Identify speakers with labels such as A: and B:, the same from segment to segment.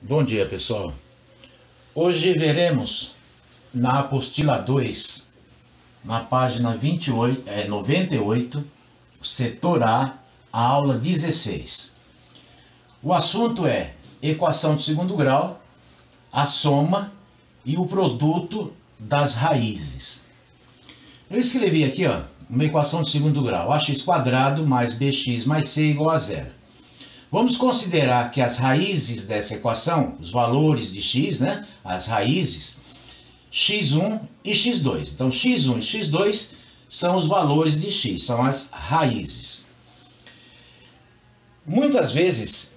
A: Bom dia, pessoal. Hoje veremos na apostila 2, na página 98, setor A aula 16. O assunto é equação de segundo grau, a soma e o produto das raízes. Eu escrevi aqui, uma equação de segundo grau, ax² mais bx mais c igual a zero. Vamos considerar que as raízes dessa equação, os valores de x, as raízes, x1 e x2. Então, x1 e x2 são os valores de x, são as raízes. Muitas vezes,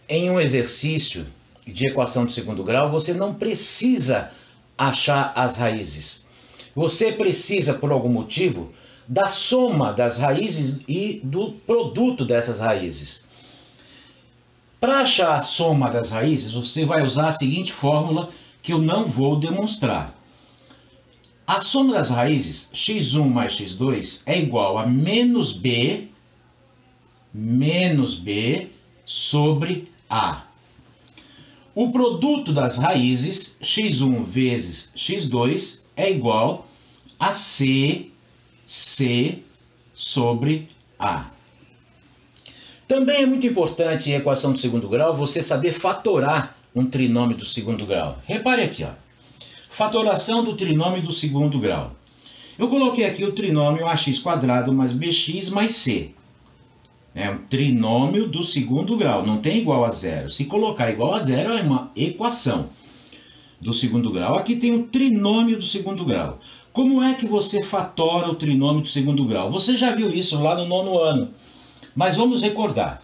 A: em um exercício de equação de segundo grau, você não precisa achar as raízes. Você precisa, por algum motivo, da soma das raízes e do produto dessas raízes. Para achar a soma das raízes, você vai usar a seguinte fórmula que eu não vou demonstrar. A soma das raízes, x1 mais x2, é igual a menos b sobre a. O produto das raízes, x1 vezes x2, é igual a c sobre a. Também é muito importante em equação de segundo grau você saber fatorar um trinômio do segundo grau. Repare aqui, fatoração do trinômio do segundo grau. Eu coloquei aqui o trinômio ax² mais bx mais c. É um trinômio do segundo grau, não tem igual a zero. Se colocar igual a zero é uma equação do segundo grau. Aqui tem um trinômio do segundo grau. Como é que você fatora o trinômio do segundo grau? Você já viu isso lá no 9º ano. Mas vamos recordar.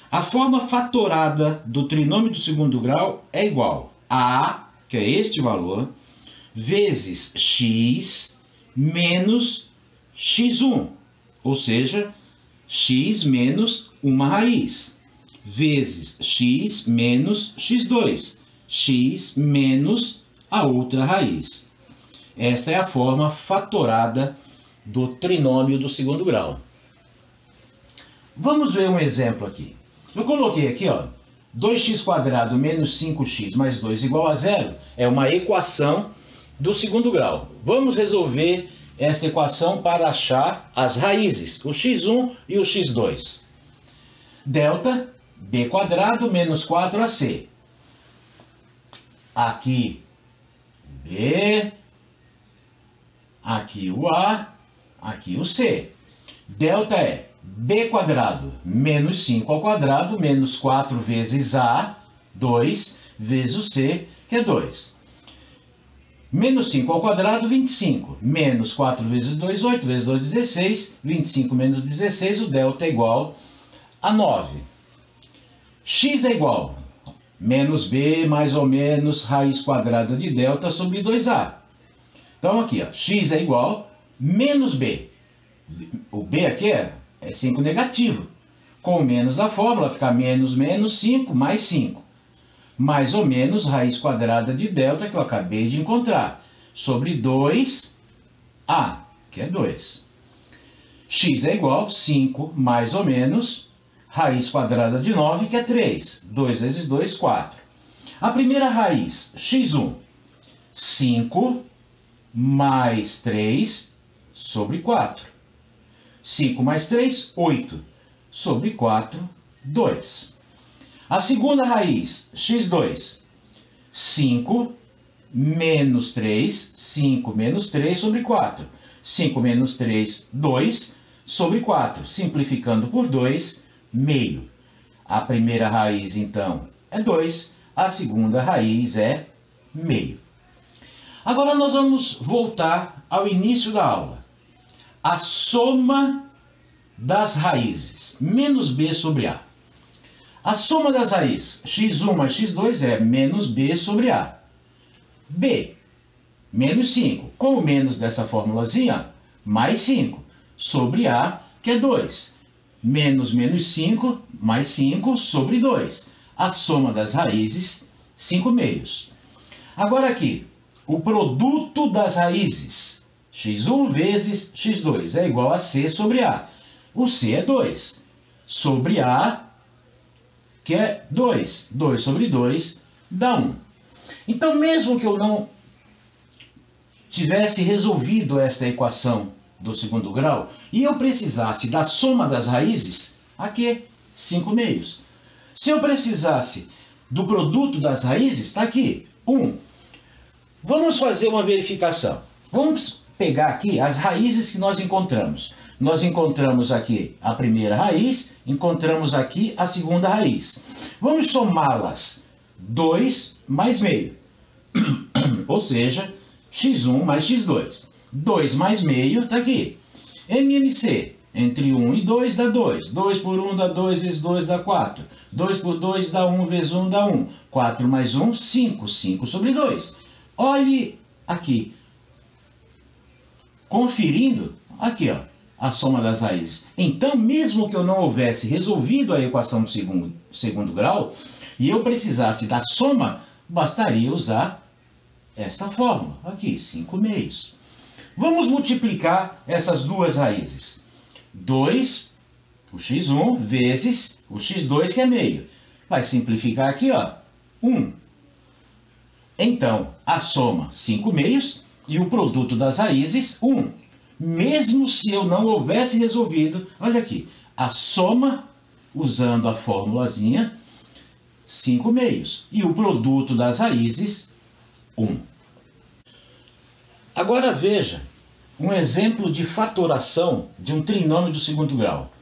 A: A forma fatorada do trinômio do segundo grau é igual a, que é este valor, vezes x menos x1. Ou seja, x menos uma raiz, vezes x menos x2. X menos a outra raiz. Esta é a forma fatorada do trinômio do segundo grau. Vamos ver um exemplo aqui. Eu coloquei aqui, 2x² menos 5x mais 2 igual a zero. É uma equação do segundo grau. Vamos resolver esta equação para achar as raízes, o x1 e o x2. Delta b² menos 4ac. Aqui b, aqui o a, aqui o c. Delta é b² menos 5² menos 4 vezes a, 2, vezes o c, que é 2. Menos 5², 25. Menos 4 vezes 2, 8. Vezes 2, 16. 25 menos 16, o delta é igual a 9. X é igual a menos b mais ou menos raiz quadrada de delta sobre 2a. Então aqui, x é igual a menos b. O b aqui é 5 negativo. Com o menos da fórmula, fica menos 5 mais 5. Mais ou menos raiz quadrada de delta que eu acabei de encontrar. Sobre 2a, que é 2. X é igual a 5 mais ou menos raiz quadrada de 9, que é 3. 2 vezes 2, 4. A primeira raiz, x1. 5 mais 3 sobre 4. 5 mais 3, 8. Sobre 4, 2. A segunda raiz, x2. 5 menos 3, 5 menos 3 sobre 4. 5 menos 3, 2 sobre 4. Simplificando por 2, meio. A primeira raiz, então, é 2. A segunda raiz é meio. Agora nós vamos voltar ao início da aula. A soma das raízes, menos b sobre a. A soma das raízes, x1 mais x2 é menos b sobre a. b, menos 5. Com o menos dessa formulazinha, mais 5. Sobre a, que é 2. Menos 5, mais 5 sobre 2. A soma das raízes, 5 meios. Agora aqui, o produto das raízes, x1 vezes x2, é igual a c sobre a. O c é 2. Sobre a, que é 2. 2 sobre 2, dá 1. Então, mesmo que eu não tivesse resolvido esta equação do segundo grau e eu precisasse da soma das raízes, aqui, 5 meios. Se eu precisasse do produto das raízes, está aqui, 1. Vamos fazer uma verificação. Vamos pegar aqui as raízes que nós encontramos. Nós encontramos aqui a primeira raiz, encontramos aqui a segunda raiz. Vamos somá-las. 2 mais meio. Ou seja, x1 mais x2. 2 mais meio está aqui. MMC, entre 1 e 2 dá 2. 2 por 1 dá 2 vezes 2 dá 4. 2 por 2 dá 1 vezes 1 dá 1. 4 mais 1, 5. 5 sobre 2. Olhe aqui. Conferindo, aqui, ó, a soma das raízes. Então, mesmo que eu não houvesse resolvido a equação do segundo grau, e eu precisasse da soma, bastaria usar esta fórmula. Aqui, 5 meios. Vamos multiplicar essas duas raízes. 2, o x1, vezes o x2, que é meio. Vai simplificar aqui, ó, 1. Então, a soma, 5 meios, e o produto das raízes, 1. Mesmo se eu não houvesse resolvido, olha aqui, a soma, usando a formulazinha, 5 meios. E o produto das raízes, 1. Agora veja um exemplo de fatoração de um trinômio do segundo grau.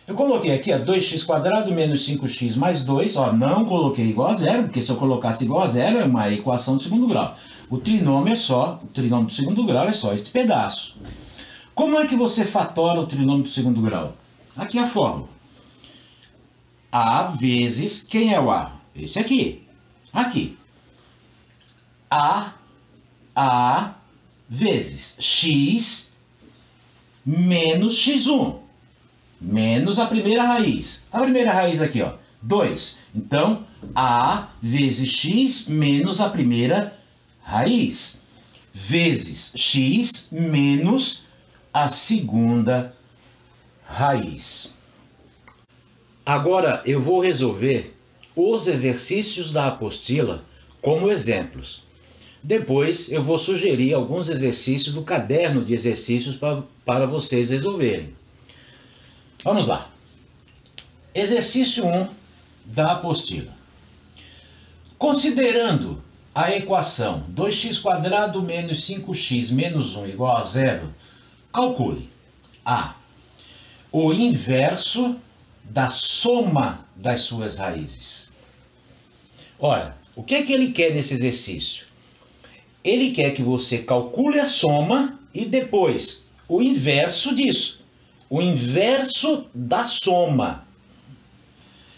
A: Eu coloquei aqui 2x² menos 5x mais 2, ó, não coloquei igual a zero, porque se eu colocasse igual a zero é uma equação do segundo grau. O trinômio do segundo grau é só este pedaço. Como é que você fatora o trinômio do segundo grau? Aqui é a fórmula. A vezes, quem é o A? Esse aqui. Aqui. A vezes x menos x1. Menos a primeira raiz. A primeira raiz aqui, ó, 2. Então, A vezes x menos a primeira raiz. Vezes x menos a segunda raiz. Agora eu vou resolver os exercícios da apostila como exemplos. Depois eu vou sugerir alguns exercícios do caderno de exercícios para vocês resolverem. Vamos lá. Exercício 1 da apostila. Considerando a equação 2x² menos 5x menos 1 igual a 0, calcule a. O inverso da soma das suas raízes. Ora, o que é que ele quer nesse exercício? Ele quer que você calcule a soma e depois o inverso disso. O inverso da soma.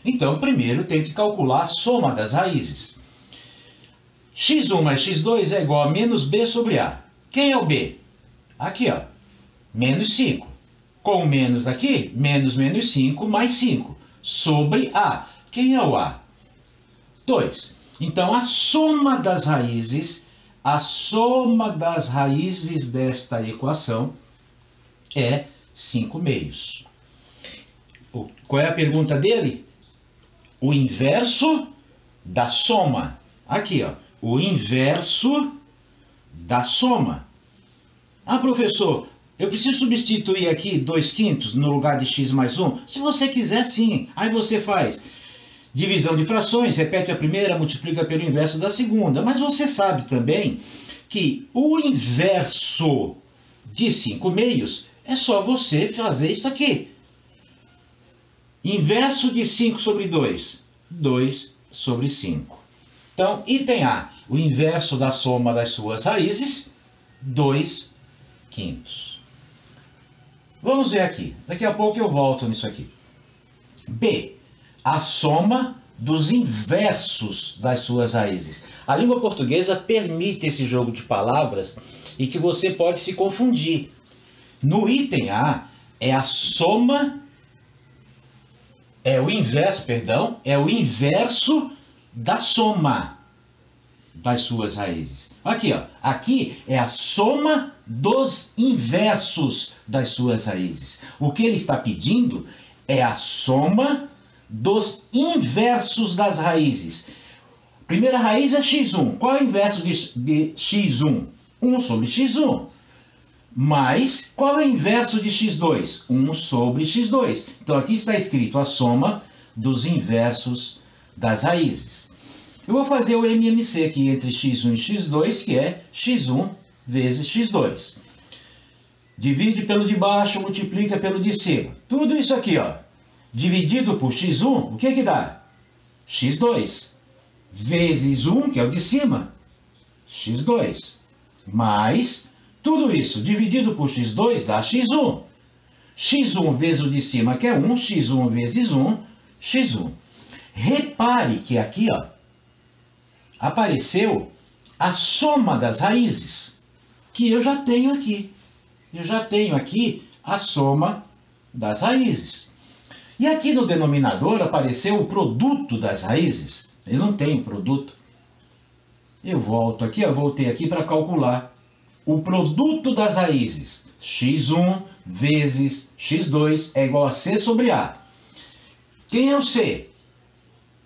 A: Então, primeiro tem que calcular a soma das raízes. x1 mais x2 é igual a menos b sobre a. Quem é o b? Aqui, ó. Menos 5. Com o menos daqui, menos 5 mais 5. Sobre a. Quem é o a? 2. Então, a soma das raízes desta equação é 5 meios. Qual é a pergunta dele? O inverso da soma. Aqui, ó. O inverso da soma. Ah, professor, eu preciso substituir aqui 2/5 no lugar de x mais 1? Se você quiser, sim. Aí você faz divisão de frações, repete a primeira, multiplica pelo inverso da segunda. Mas você sabe também que o inverso de 5 meios é só você fazer isso aqui. Inverso de 5 sobre 2. 2 sobre 5. Então, item A. O inverso da soma das suas raízes. 2/5. Vamos ver aqui. Daqui a pouco eu volto nisso aqui. B. A soma dos inversos das suas raízes. A língua portuguesa permite esse jogo de palavras e que você pode se confundir. No item A, é a soma, é o inverso da soma das suas raízes. Aqui, ó, aqui é a soma dos inversos das suas raízes. O que ele está pedindo é a soma dos inversos das raízes. Primeira raiz é x1. Qual é o inverso de x1? 1 sobre x1. Mais, qual é o inverso de x2? 1 sobre x2. Então, aqui está escrito a soma dos inversos das raízes. Eu vou fazer o MMC aqui entre x1 e x2, que é x1 vezes x2. Divide pelo de baixo, multiplica pelo de cima. Tudo isso aqui, ó, dividido por x1, o que que dá? x2. Vezes 1, que é o de cima, x2. Mais tudo isso dividido por x2 dá x1. x1 vezes o de cima, que é 1, x1 vezes 1, x1. Repare que aqui, ó, apareceu a soma das raízes, que eu já tenho aqui. Eu já tenho aqui a soma das raízes. E aqui no denominador apareceu o produto das raízes. Eu não tenho produto. Eu volto aqui, eu voltei aqui para calcular o produto das raízes. x1 vezes x2 é igual a c sobre a. Quem é o c?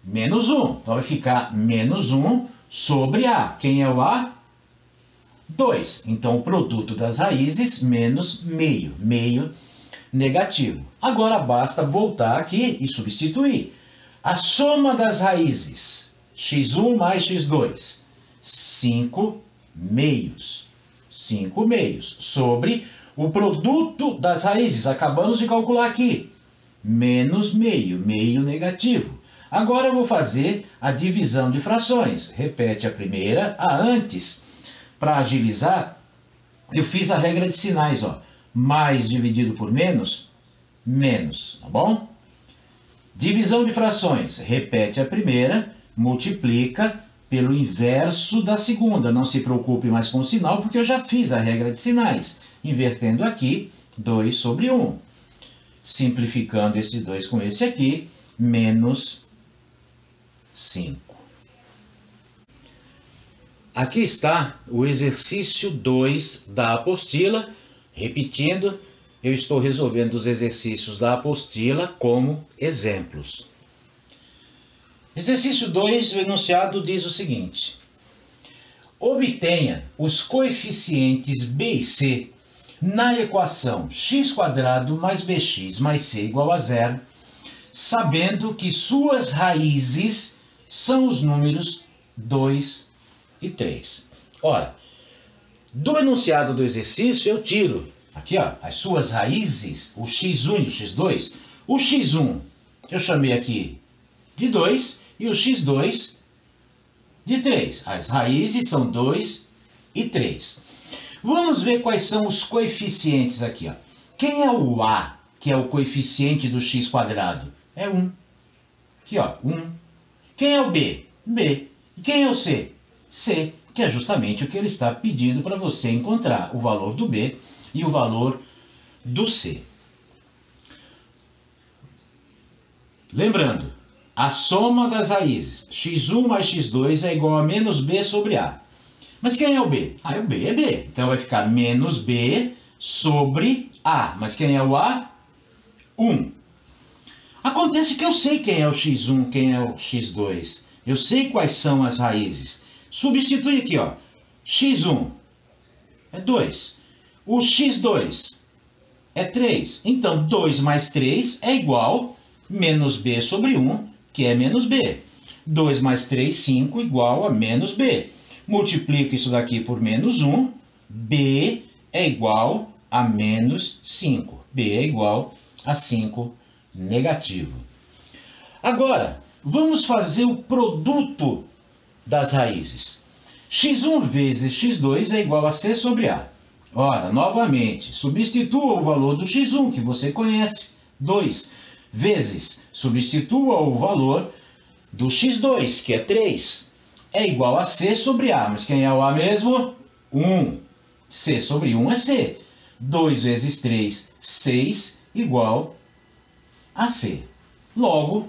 A: Menos 1. Então vai ficar menos 1 sobre a. Quem é o a? 2. Então o produto das raízes menos meio. Meio negativo. Agora basta voltar aqui e substituir. A soma das raízes. x1 mais x2. 5 meios. 5 meios sobre o produto das raízes. Acabamos de calcular aqui. Menos meio. Meio negativo. Agora eu vou fazer a divisão de frações. Repete a primeira. Antes, para agilizar, eu fiz a regra de sinais, ó. Mais dividido por menos, menos, tá bom? Divisão de frações. Repete a primeira, multiplica pelo inverso da segunda. Não se preocupe mais com o sinal, porque eu já fiz a regra de sinais. Invertendo aqui, 2 sobre 1. Simplificando esse 2 com esse aqui, menos 5. Aqui está o exercício 2 da apostila. Repetindo, eu estou resolvendo os exercícios da apostila como exemplos. Exercício 2, o enunciado diz o seguinte: obtenha os coeficientes b e c na equação x² mais bx mais c igual a 0, sabendo que suas raízes são os números 2 e 3. Ora, do enunciado do exercício eu tiro aqui, ó, as suas raízes, o x1 e o x2. O x1 eu chamei aqui de 2 e o x2 de 3. As raízes são 2 e 3. Vamos ver quais são os coeficientes aqui, ó. Quem é o a, que é o coeficiente do x²? É 1. Aqui, ó, 1. Quem é o b? B. E quem é o c? C, que é justamente o que ele está pedindo para você encontrar, o valor do b e o valor do c. Lembrando, a soma das raízes x1 mais x2 é igual a menos b sobre a. Mas quem é o b? O b é b. Então vai ficar menos b sobre a. Mas quem é o a? 1. Acontece que eu sei quem é o x1, quem é o x2. Eu sei quais são as raízes. Substitui aqui, ó. x1 é 2. O x2 é 3. Então, 2 mais 3 é igual a menos b sobre 1, que é menos b. 2 mais 3, 5, igual a menos b. Multiplica isso daqui por menos 1. b é igual a menos 5. b é igual a 5 negativo. Agora, vamos fazer o produto das raízes. x1 vezes x2 é igual a c sobre a. Ora, novamente, substitua o valor do x1, que você conhece, 2, vezes, substitua o valor do x2, que é 3, é igual a c sobre a. Mas quem é o a mesmo? 1. c sobre 1 é c. 2 vezes 3, 6, igual a c. Logo,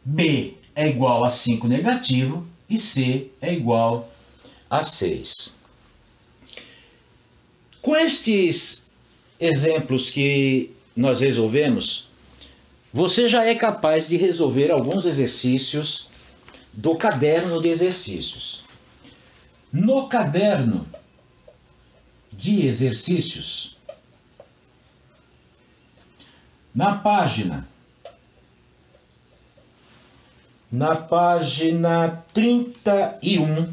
A: b é igual a 5 negativo e c é igual a 6. Com estes exemplos que nós resolvemos, você já é capaz de resolver alguns exercícios do caderno de exercícios. No caderno de exercícios, na página 31,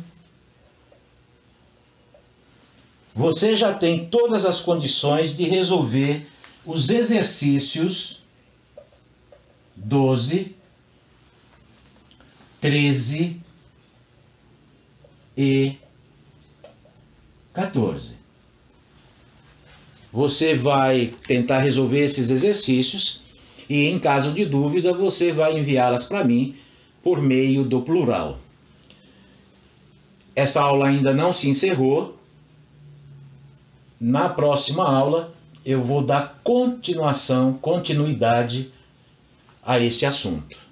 A: você já tem todas as condições de resolver os exercícios 12, 13 e 14. Você vai tentar resolver esses exercícios e, em caso de dúvida, você vai enviá-las para mim por meio do plural. Essa aula ainda não se encerrou. Na próxima aula eu vou dar continuidade a esse assunto.